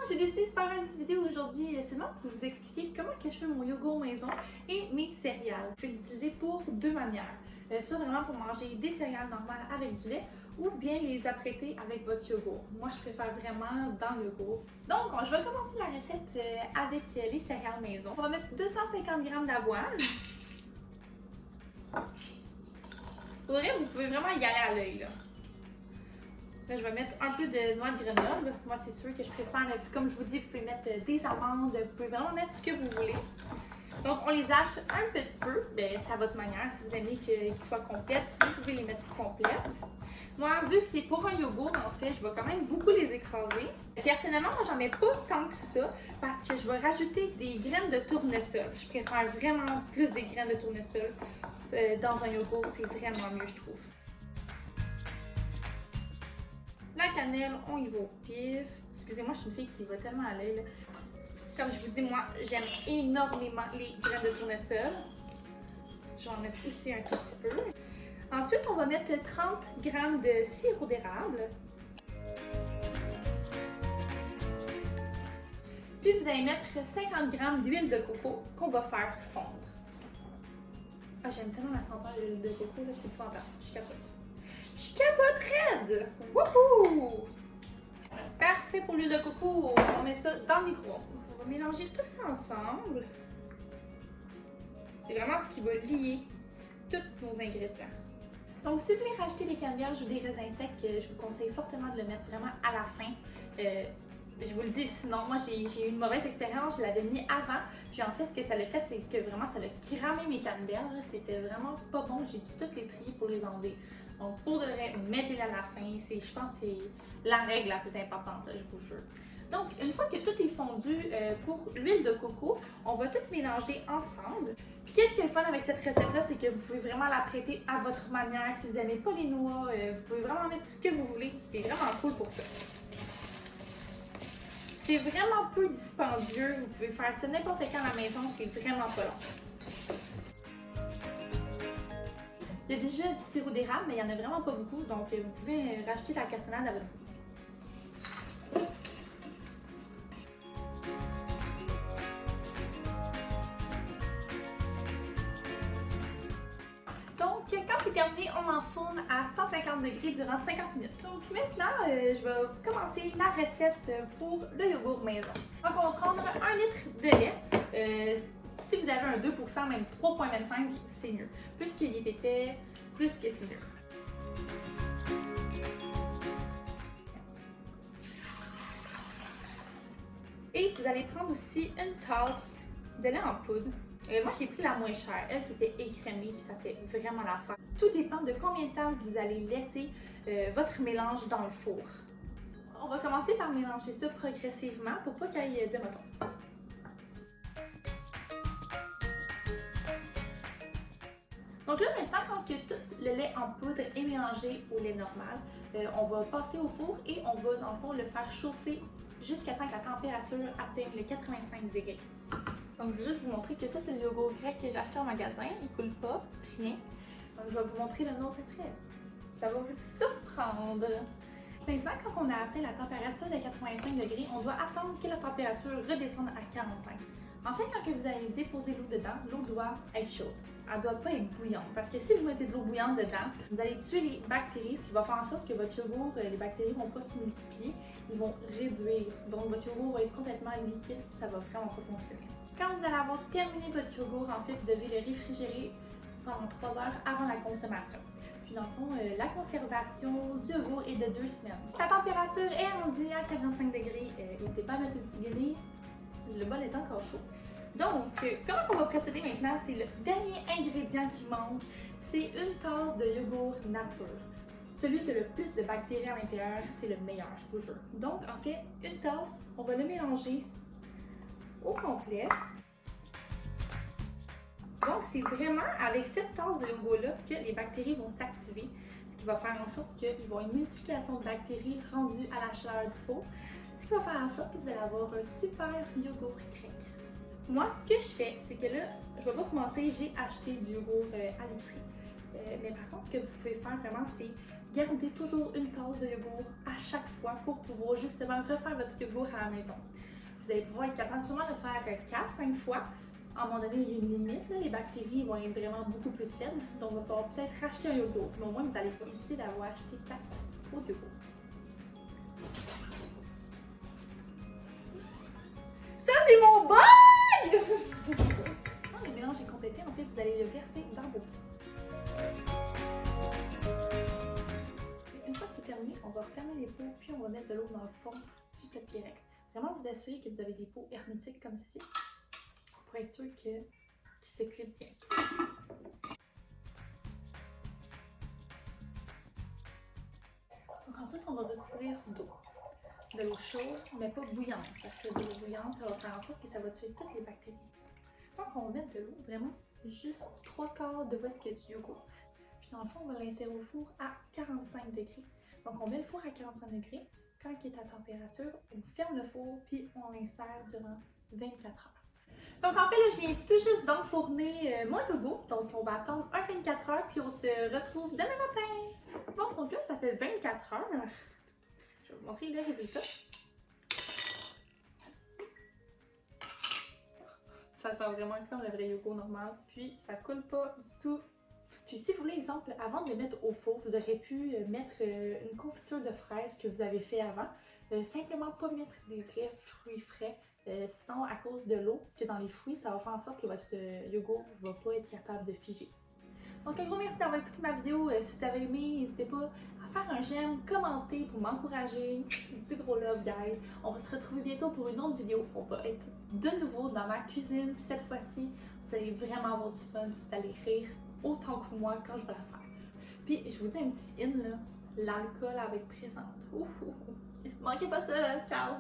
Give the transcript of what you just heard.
J'ai décidé de faire une petite vidéo aujourd'hui seulement pour vous expliquer comment que je fais mon yogourt maison et mes céréales. Vous pouvez l'utiliser pour deux manières. Soit vraiment pour manger des céréales normales avec du lait ou bien les apprêter avec votre yogourt. Moi, je préfère vraiment dans le yogourt. Donc, je vais commencer la recette avec les céréales maison. On va mettre 250 g d'avoine. Pour vrai, vous pouvez vraiment y aller à l'œil, là. Là, je vais mettre un peu de noix de Grenoble. Moi, c'est sûr que je préfère, comme je vous dis, vous pouvez mettre des amandes, vous pouvez vraiment mettre ce que vous voulez. Donc, on les hache un petit peu, bien, c'est à votre manière. Si vous aimez qu'ils soient complètes, vous pouvez les mettre complètes. Moi, vu que c'est pour un yogourt, en fait, je vais quand même beaucoup les écraser. Personnellement, moi, j'en mets pas tant que ça parce que je vais rajouter des graines de tournesol. Je préfère vraiment plus des graines de tournesol dans un yogourt, c'est vraiment mieux, je trouve. La cannelle, on y va au pif. Excusez-moi, je suis une fille qui va tellement à l'œil. Comme je vous dis, moi, j'aime énormément les graines de tournesol. Je vais en mettre ici un tout petit peu. Ensuite, on va mettre 30 g de sirop d'érable. Puis, vous allez mettre 50 g d'huile de coco qu'on va faire fondre. Ah, j'aime tellement la senteur de l'huile de coco, là, c'est fantastique. Je capote. Je capote raide! Wouhou! Parfait pour l'huile de coco. On met ça dans le micro-ondes. On va mélanger tout ça ensemble. C'est vraiment ce qui va lier tous nos ingrédients. Donc, si vous voulez rajouter des canneberges ou des raisins secs, je vous conseille fortement de le mettre vraiment à la fin. Je vous le dis, sinon, moi, j'ai eu une mauvaise expérience. Je l'avais mis avant. Puis, en fait, ce que ça l'a fait, c'est que vraiment, ça a cramé mes canneberges. C'était vraiment pas bon. J'ai dû toutes les trier pour les enlever. Donc, pour de vrai, mettez-les à la fin. Je pense que c'est la règle la plus importante, je vous jure. Donc, une fois que tout est fondu pour l'huile de coco, on va tout mélanger ensemble. Puis, qu'est-ce qui est le fun avec cette recette-là, c'est que vous pouvez vraiment l'apprêter à votre manière. Si vous n'aimez pas les noix, vous pouvez vraiment mettre ce que vous voulez. C'est vraiment cool pour ça. C'est vraiment peu dispendieux. Vous pouvez faire ça n'importe quand à la maison. C'est vraiment pas long. Il y a déjà du sirop d'érable, mais il n'y en a vraiment pas beaucoup. Donc, vous pouvez racheter la cassonade à votre goût. Donc, quand c'est terminé, on enfourne à 150 degrés durant 50 minutes. Donc maintenant, je vais commencer la recette pour le yogourt maison. Donc, on va prendre 1 litre de lait. Si vous avez un 2%, même 3,25, c'est mieux. Plus qu'il est épais, plus que c'est mieux. Et vous allez prendre aussi une tasse de lait en poudre. Moi, j'ai pris la moins chère, elle qui était écrémée, puis ça fait vraiment l'affaire. Tout dépend de combien de temps vous allez laisser votre mélange dans le four. On va commencer par mélanger ça progressivement pour pas qu'il y ait de motons. Donc là, maintenant, quand que tout le lait en poudre est mélangé au lait normal, on va passer au four et on va, dans le fond, le faire chauffer jusqu'à temps que la température atteigne le 85 degrés. Donc, je vais juste vous montrer que ça, c'est le yogourt grec que j'ai acheté en magasin. Il ne coule pas, rien. Donc, je vais vous montrer le nôtre après. Ça va vous surprendre. Maintenant, quand on a atteint la température de 85 degrés, on doit attendre que la température redescende à 45. En fait, quand vous allez déposer l'eau dedans, l'eau doit être chaude. Elle ne doit pas être bouillante. Parce que si vous mettez de l'eau bouillante dedans, vous allez tuer les bactéries, ce qui va faire en sorte que votre yogourt, les bactéries ne vont pas se multiplier, ils vont réduire. Donc, votre yogourt va être complètement liquide, ça ne va vraiment pas fonctionner. Quand vous allez avoir terminé votre yogourt, en fait, vous devez le réfrigérer pendant 3 heures avant la consommation. Puis dans le fond, la conservation du yogourt est de 2 semaines. La température est rendue à 45 degrés. N'hésitez pas à mettre une petite guenille. Le bol est encore chaud. Donc, comment on va procéder maintenant? C'est le dernier ingrédient qui manque. C'est une tasse de yogourt nature. Celui qui a le plus de bactéries à l'intérieur, c'est le meilleur, je vous jure. Donc, en fait, une tasse, on va le mélanger au complet. Donc, c'est vraiment avec cette tasse de yogourt-là que les bactéries vont s'activer, ce qui va faire en sorte qu'il va y avoir une multiplication de bactéries rendues à la chaleur du four, ce qui va faire en sorte que vous allez avoir un super yogourt grec. Moi, ce que je fais, c'est que là, je vais pas commencer, j'ai acheté du yogourt à l'épicerie. Mais par contre, ce que vous pouvez faire vraiment, c'est gardez toujours une tasse de yogourt à chaque fois pour pouvoir justement refaire votre yogourt à la maison. Vous allez pouvoir être capable sûrement de faire 4-5 fois. À un moment donné, il y a une limite, là, les bactéries vont être vraiment beaucoup plus faibles, donc il va falloir peut-être racheter un yogourt. Mais au moins, vous allez pas éviter d'avoir acheté 4 pots de yogourt. Ça, c'est mon bail! Quand le mélange est complété, en fait, vous allez le verser dans vos pots. Une fois que c'est terminé, on va refermer les pots, puis on va mettre de l'eau dans le fond du plat de Pyrex. Vraiment vous assurer que vous avez des pots hermétiques comme ceci, pour être sûr qu'ils s'équilibrent bien. Donc ensuite, on va recouvrir d'eau. De l'eau chaude, mais pas bouillante, parce que de l'eau bouillante, ça va faire en sorte que ça va tuer toutes les bactéries. Donc on va mettre de l'eau vraiment juste 3/4 de où est-ce qu'il y a du yogourt. Puis dans le fond, on va l'insérer au four à 45 degrés. Donc on met le four à 45 degrés. Quand il est à température, on ferme le four puis on l'insère durant 24 heures. Donc en fait, là, je viens tout juste d'enfourner mon yogourt. Donc on va attendre 24 heures puis on se retrouve demain matin. Bon, donc là, ça fait 24 heures. Je vais vous montrer le résultat. Ça sent vraiment comme le vrai yogourt normal. Puis ça coule pas du tout. Puis si vous voulez, exemple, avant de le mettre au four, vous aurez pu mettre une confiture de fraises que vous avez fait avant. Simplement pas mettre des vrais fruits frais. Sinon, à cause de l'eau qu'il y a dans les fruits, ça va faire en sorte que votre yogourt ne va pas être capable de figer. Donc un gros merci d'avoir écouté ma vidéo. Si vous avez aimé, n'hésitez pas à faire un j'aime, commenter pour m'encourager. Du gros love, guys. On va se retrouver bientôt pour une autre vidéo. On va être de nouveau dans ma cuisine. Puis cette fois-ci, vous allez vraiment avoir du fun. Vous allez rire autant que moi quand je vais la faire. Puis je vous dis un petit in là, l'alcool avec présente. Manquez pas ça, ciao!